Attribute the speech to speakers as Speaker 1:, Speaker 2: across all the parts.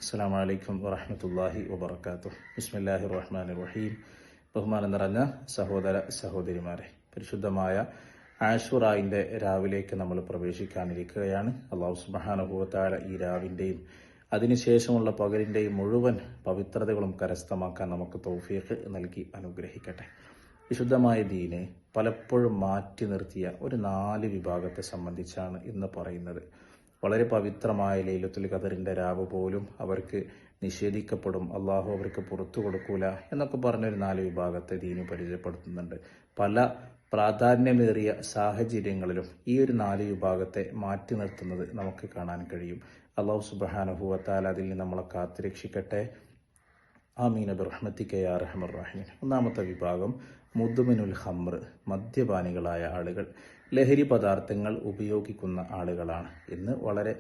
Speaker 1: അസ്സലാമു അലൈക്കും വറഹ്മത്തുള്ളാഹി വബറകാതുഹു. ബിസ്മില്ലാഹിർ റഹ്മാനിർ റഹീം. ബഹുമാനം നിറഞ്ഞ സഹോദര സഹോദരിമാരെ, പരിശുദ്ധമായ ആശുറായിൻ്റെ രാവിലേക്ക് നമ്മൾ പ്രവേശിക്കാനിരിക്കുകയാണ്. അല്ലാഹു സുബ്ഹാനഹു വ തആല ഈ രാവിൻ്റെയും അതിനുശേഷമുള്ള പകലിൻ്റെയും മുഴുവൻ പവിത്രതകളും കരസ്ഥമാക്കാൻ നമുക്ക് തൗഫീഖ് നൽകി അനുഗ്രഹിക്കട്ടെ. വിശുദ്ധമായ ദീനെ പലപ്പോഴും മാറ്റി നിർത്തിയ ഒരു 4 വിഭാഗത്തെ സംബന്ധിച്ചാണ് ഇന്ന് പറയുന്നത്. വളരെ പവിത്രമായ ലൈലത്തുൽ ഖദറിന്റെ രാവ് പോലും അവർക്ക് നിഷേധിക്കപ്പെടും, അള്ളാഹു അവർക്ക് പുറത്തു കൊടുക്കൂല എന്നൊക്കെ പറഞ്ഞൊരു 4 വിഭാഗത്തെ ദീന് പരിചയപ്പെടുത്തുന്നുണ്ട്. പല പ്രാധാന്യമേറിയ സാഹചര്യങ്ങളിലും ഈ ഒരു 4 വിഭാഗത്തെ മാറ്റി നിർത്തുന്നത് നമുക്ക് കാണാൻ കഴിയും. അള്ളാഹു സുബ്ഹാനഹു വ തആല അതിൽ നിന്ന് നമ്മളെ കാത്തുരക്ഷിക്കട്ടെ. ആമീൻ ബിറഹ്മതിക യാ അർഹമർ റഹീം. ഒന്നാമത്തെ വിഭാഗം മുദ്മിനുൽ ഖംർ, മദ്യപാനികളായ ആളുകൾ, ലഹരി പദാർത്ഥങ്ങൾ ഉപയോഗിക്കുന്ന ആളുകളാണ്. ഇന്ന് വളരെ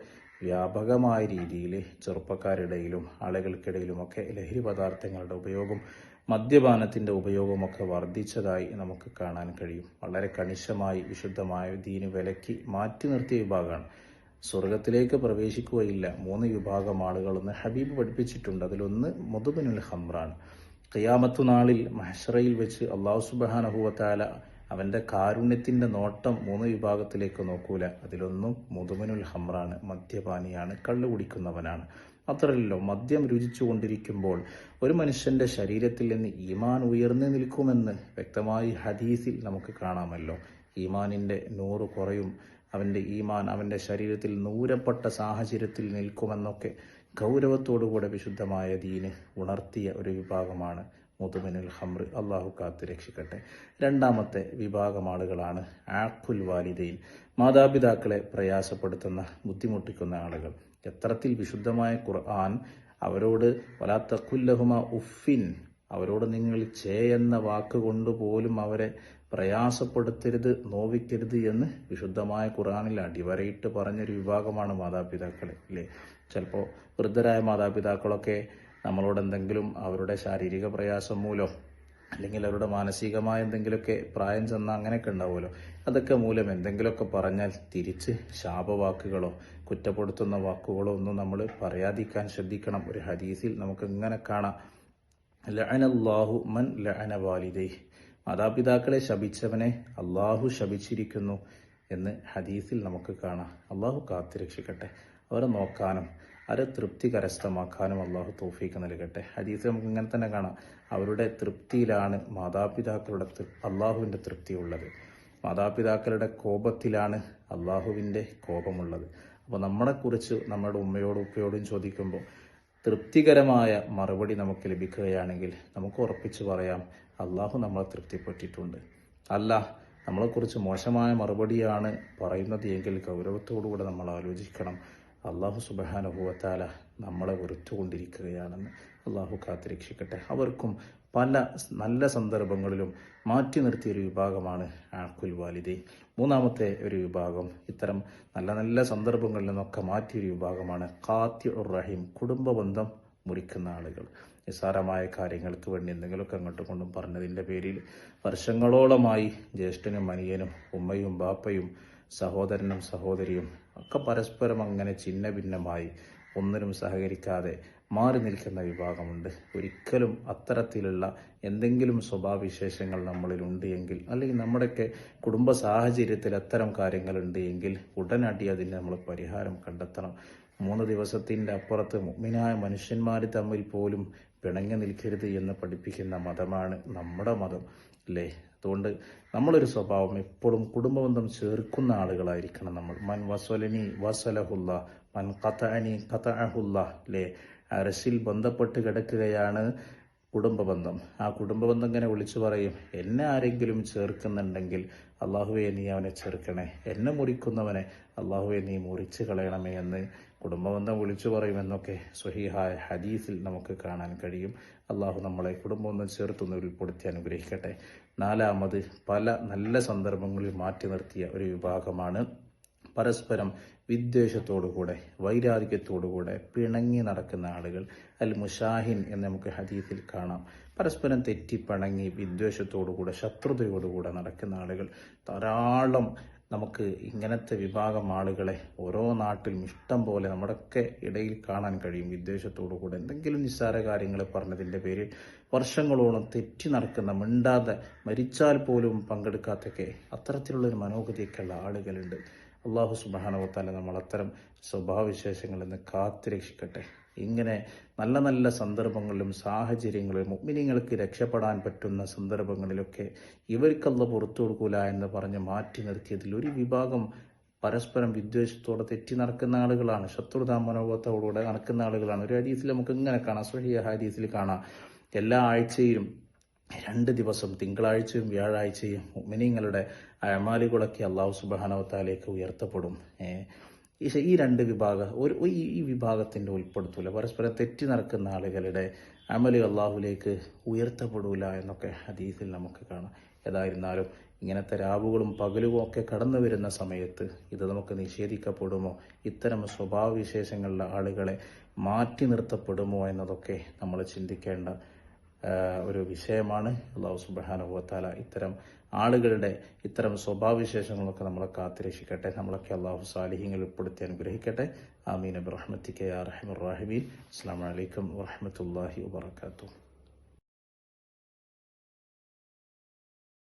Speaker 1: വ്യാപകമായ രീതിയിൽ ചെറുപ്പക്കാരുടെയിലും ആളുകൾക്കിടയിലുമൊക്കെ ലഹരി പദാർത്ഥങ്ങളുടെ ഉപയോഗം, മദ്യപാനത്തിൻ്റെ ഉപയോഗമൊക്കെ വർദ്ധിച്ചതായി നമുക്ക് കാണാൻ കഴിയും. വളരെ കണിശമായി വിശുദ്ധമായ ദീന് വിലക്കി മാറ്റി നിർത്തിയ വിഭാഗമാണ്. സ്വർഗത്തിലേക്ക് പ്രവേശിക്കുകയില്ല 3 വിഭാഗം ആളുകളെന്ന് ഹബീബ് പഠിപ്പിച്ചിട്ടുണ്ട്. അതിലൊന്ന് മുദ്മിനുൽ ഖംറാണ്. ഖിയാമത്ത് നാളിൽ മഹ്ശറയിൽ വെച്ച് അല്ലാഹു സുബ്ഹാനഹു വ തആല അവൻ്റെ കാരുണ്യത്തിൻ്റെ നോട്ടം 3 വിഭാഗത്തിലേക്ക് നോക്കൂല. അതിലൊന്നും മുദ്മിനുൽ ഖംറാണ്, മദ്യപാനിയാണ്, കള്ളു കുടിക്കുന്നവനാണ്. മാത്രമല്ലല്ലോ, മദ്യം രുചിച്ചു കൊണ്ടിരിക്കുമ്പോൾ ഒരു മനുഷ്യൻ്റെ ശരീരത്തിൽ നിന്ന് ഈമാൻ ഉയർന്നു നിൽക്കുമെന്ന് വ്യക്തമായി ഹദീസിൽ നമുക്ക് കാണാമല്ലോ. ഈമാനിൻ്റെ നൂറ് കുറയും, അവൻ്റെ ഈമാൻ അവൻ്റെ ശരീരത്തിൽ നൂരപ്പെട്ട സാഹചര്യത്തിൽ നിൽക്കുമെന്നൊക്കെ ഗൗരവത്തോടുകൂടെ വിശുദ്ധമായ ദീന് ഉണർത്തിയ ഒരു വിഭാഗമാണ് മുദ്മിനുൽ ഖംർ. അള്ളാഹു കാത്ത് രക്ഷിക്കട്ടെ. രണ്ടാമത്തെ വിഭാഗം ആളുകളാണ് ആഖുൽ വാലിദൈൻ, മാതാപിതാക്കളെ പ്രയാസപ്പെടുത്തുന്ന, ബുദ്ധിമുട്ടിക്കുന്ന ആളുകൾ. എത്രത്തിൽ വിശുദ്ധമായ ഖുർആൻ അവരോട് വലാ തഖുൽ ലഹുമാ ഉഫിൻ, അവരോട് നിങ്ങൾ ചേ എന്ന വാക്ക് കൊണ്ടുപോലും അവരെ പ്രയാസപ്പെടുത്തരുത്, നോവിക്കരുത് എന്ന് വിശുദ്ധമായ ഖുർആനിൽ അടിവരയിട്ട് പറഞ്ഞൊരു വിഭാഗമാണ് മാതാപിതാക്കൾ. ഇല്ലേ, ചിലപ്പോൾ വൃദ്ധരായ മാതാപിതാക്കളൊക്കെ നമ്മളോട് എന്തെങ്കിലും അവരുടെ ശാരീരിക പ്രയാസം മൂലം അല്ലെങ്കിൽ അവരുടെ മാനസികമായ എന്തെങ്കിലുമൊക്കെ പ്രായം ചെന്നാൽ അങ്ങനെയൊക്കെ ഉണ്ടാവുമല്ലോ, അതൊക്കെ മൂലം എന്തെങ്കിലുമൊക്കെ പറഞ്ഞാൽ തിരിച്ച് ശാപവാക്കുകളോ കുറ്റപ്പെടുത്തുന്ന വാക്കുകളോ ഒന്നും നമ്മൾ പറയാതിരിക്കാൻ ശ്രദ്ധിക്കണം. ഒരു ഹദീസിൽ നമുക്ക് ഇങ്ങനെ കാണാം, ലഅനല്ലാഹു മൻ ലഅന വാലിദൈഹി, മാതാപിതാക്കളെ ശപിച്ചവനെ അള്ളാഹു ശപിച്ചിരിക്കുന്നു എന്ന് ഹദീസിൽ നമുക്ക് കാണാം. അള്ളാഹു കാത്തുരക്ഷിക്കട്ടെ. അവരെ നോക്കാനും അവരെ തൃപ്തി കരസ്ഥമാക്കാനും അള്ളാഹു തൗഫീഖ് നൽകട്ടെ. ഹദീസ് നമുക്ക് ഇങ്ങനെ തന്നെ കാണാം, അവരുടെ തൃപ്തിയിലാണ് മാതാപിതാക്കളുടെ അള്ളാഹുവിൻ്റെ തൃപ്തിയുള്ളത്, മാതാപിതാക്കളുടെ കോപത്തിലാണ് അള്ളാഹുവിൻ്റെ കോപമുള്ളത്. അപ്പോൾ നമ്മളെക്കുറിച്ച് നമ്മുടെ ഉമ്മയോടും ഉപ്പയോടും ചോദിക്കുമ്പോൾ തൃപ്തികരമായ മറുപടി നമുക്ക് ലഭിക്കുകയാണെങ്കിൽ നമുക്ക് ഉറപ്പിച്ച് പറയാം, അള്ളാഹു നമ്മളെ തൃപ്തിപ്പെട്ടിട്ടുണ്ട്. അല്ല, നമ്മളെക്കുറിച്ച് മോശമായ മറുപടിയാണ് പറയുന്നത് എങ്കിൽ ഗൗരവത്തോടുകൂടെ നമ്മൾ ആലോചിക്കണം, അള്ളാഹു സുബ്ഹാനഹു വ തആല നമ്മളെ വെറുത്തുകൊണ്ടിരിക്കുകയാണെന്ന്. അള്ളാഹു കാത്തുരക്ഷിക്കട്ടെ. അവർക്കും പല നല്ല സന്ദർഭങ്ങളിലും മാറ്റി നിർത്തിയൊരു വിഭാഗമാണ് ആഖുൽ വാലിദൈൻ. മൂന്നാമത്തെ ഒരു വിഭാഗം ഇത്തരം നല്ല നല്ല സന്ദർഭങ്ങളിൽ നിന്നൊക്കെ മാറ്റിയൊരു വിഭാഗമാണ് ഖാത്തിഉർ റഹീം, കുടുംബ ബന്ധം മുറിക്കുന്ന ആളുകൾ. നിസ്സാരമായ കാര്യങ്ങൾക്ക് വേണ്ടി എന്തെങ്കിലുമൊക്കെ അങ്ങോട്ടും കൊണ്ടും പറഞ്ഞതിൻ്റെ പേരിൽ വർഷങ്ങളോളമായി ജ്യേഷ്ഠനും അനിയനും ഉമ്മയും ബാപ്പയും സഹോദരനും സഹോദരിയും ഒക്കെ പരസ്പരം അങ്ങനെ ഛിന്ന ഭിന്നമായി ഒന്നിനും സഹകരിക്കാതെ മാറി നിൽക്കുന്ന വിഭാഗമുണ്ട്. ഒരിക്കലും അത്തരത്തിലുള്ള എന്തെങ്കിലും സ്വഭാവവിശേഷങ്ങൾ നമ്മളിലുണ്ട് എങ്കിൽ, അല്ലെങ്കിൽ നമ്മുടെയൊക്കെ കുടുംബ സാഹചര്യത്തിൽ അത്തരം കാര്യങ്ങളുണ്ട് എങ്കിൽ ഉടനടി അതിന് നമ്മൾ പരിഹാരം കണ്ടെത്തണം. 3 ദിവസത്തിൻ്റെ അപ്പുറത്ത് മുഅ്മിനായ മനുഷ്യന്മാർ തമ്മിൽ പോലും പിണങ്ങി നിൽക്കരുത് എന്ന് പഠിപ്പിക്കുന്ന മതമാണ് നമ്മുടെ മതം, അല്ലേ? അതുകൊണ്ട് നമ്മളൊരു സ്വഭാവം എപ്പോഴും കുടുംബബന്ധം ചേർക്കുന്ന ആളുകളായിരിക്കണം നമ്മൾ. മൻ വസലനി വസലഹുല്ല, മൻ ഖതഅനി ഖതഅഹുല്ല, അല്ലേ? അരശിൽ ബന്ധപ്പെട്ട് കിടക്കുകയാണ് കുടുംബബന്ധം. ആ കുടുംബബന്ധം ഇങ്ങനെ വിളിച്ചു പറയും, എന്നെ ആരെങ്കിലും ചേർക്കുന്നുണ്ടെങ്കിൽ അള്ളാഹുവെ നീ അവനെ ചേർക്കണേ, എന്നെ മുറിക്കുന്നവനെ അള്ളാഹുവെ നീ മുറിച്ച് കളയണമേ എന്ന് കുടുംബബന്ധം വിളിച്ചു പറയുമെന്നൊക്കെ സ്വഹീഹായ ഹദീസിൽ നമുക്ക് കാണാൻ കഴിയും. അള്ളാഹു നമ്മളെ കുടുംബബന്ധം ചേർത്തൊന്ന് ഉൾപ്പെടുത്തി അനുഗ്രഹിക്കട്ടെ. നാലാമത് പല നല്ല സന്ദർഭങ്ങളിൽ മാറ്റി നിർത്തിയ ഒരു വിഭാഗമാണ് പരസ്പരം വിദ്വേഷത്തോടുകൂടെ വൈരാഗ്യത്തോടുകൂടെ പിണങ്ങി നടക്കുന്ന ആളുകൾ. അൽ മുഷാഹിൻ എന്ന് നമുക്ക് ഹദീസിൽ കാണാം. പരസ്പരം തെറ്റിപ്പിണങ്ങി വിദ്വേഷത്തോടുകൂടെ ശത്രുതയോടുകൂടെ നടക്കുന്ന ആളുകൾ. ധാരാളം നമുക്ക് ഇങ്ങനത്തെ വിഭാഗം ആളുകളെ ഓരോ നാട്ടിലും ഇഷ്ടം പോലെ നമ്മുടെയൊക്കെ ഇടയിൽ കാണാൻ കഴിയും. വിദ്വേഷത്തോടു കൂടെ എന്തെങ്കിലും നിസ്സാര കാര്യങ്ങൾ പറഞ്ഞതിൻ്റെ പേരിൽ വർഷങ്ങളോളം തെറ്റി നടക്കുന്ന, മിണ്ടാതെ മരിച്ചാൽ പോലും പങ്കെടുക്കാത്തൊക്കെ അത്തരത്തിലുള്ളൊരു മനോഗതിയൊക്കെയുള്ള ആളുകളുണ്ട്. അള്ളാഹു സുബ്ഹാനഹു വ തആല നമ്മൾ അത്തരം സ്വഭാവവിശേഷങ്ങളിൽ നിന്ന് കാത്തുരക്ഷിക്കട്ടെ. ഇങ്ങനെ നല്ല നല്ല സന്ദർഭങ്ങളിലും സാഹചര്യങ്ങളിലും മുഅ്മിനീങ്ങൾക്ക് രക്ഷപ്പെടാൻ പറ്റുന്ന സന്ദർഭങ്ങളിലൊക്കെ ഇവർക്ക് അല്ലാഹു പുറത്തു കൊടുക്കൂല എന്ന് പറഞ്ഞ് മാറ്റി നിർത്തിയതിൽ ഒരു വിഭാഗം പരസ്പരം വിദ്വേഷത്തോടെ തെറ്റി നടക്കുന്ന ആളുകളാണ്, ശത്രുതാ മനോഭാവത്തോടുകൂടെ നടക്കുന്ന ആളുകളാണ്. ഒരു ഹദീസിൽ നമുക്ക് ഇങ്ങനെ കാണാം, സ്വഹീഹ് ഹദീസിൽ കാണാം, എല്ലാ ആഴ്ചയിലും 2 ദിവസം തിങ്കളാഴ്ചയും വ്യാഴാഴ്ചയും മുഅ്മിനീങ്ങളുടെ അമാലുകളൊക്കെ അല്ലാഹു സുബ്ഹാനഹു വ തആലയ്ക്ക് ഉയർത്തപ്പെടും. ഈ 2 വിഭാഗം ഈ വിഭാഗത്തിൻ്റെ ഉൾപ്പെടുത്തൂല. പരസ്പരം തെറ്റി നടക്കുന്ന ആളുകളുടെ അമല് അള്ളാഹുലേക്ക് ഉയർത്തപ്പെടൂല എന്നൊക്കെ ഹദീസിൽ നമുക്ക് കാണാം. ഏതായിരുന്നാലും ഇങ്ങനത്തെ രാവുകളും പകലുകളും ഒക്കെ കടന്നു വരുന്ന സമയത്ത് ഇത് നമുക്ക് നിഷേധിക്കപ്പെടുമോ, ഇത്തരം സ്വഭാവവിശേഷങ്ങളുള്ള ആളുകളെ മാറ്റി നിർത്തപ്പെടുമോ എന്നതൊക്കെ നമ്മൾ ചിന്തിക്കേണ്ട ഒരു വിഷയമാണ്. അല്ലാഹു സുബ്ഹാനഹു വ തആല ഇത്തരം ആളുകളുടെ ഇത്തരം സ്വഭാവവിശേഷങ്ങളൊക്കെ നമ്മളെ കാത്തുരക്ഷിക്കട്ടെ. നമ്മളൊക്കെ അല്ലാഹു സാലിഹീങ്ങളിൽ ഉൾപ്പെടുത്തി അനുഗ്രഹിക്കട്ടെ. ആമീൻ ബിറഹ്മതിക യാ അർഹമർ റഹീമീൻ. അസ്സലാമു അലൈക്കും വറഹ്മത്തുള്ളാഹി വബറകാതുഹു.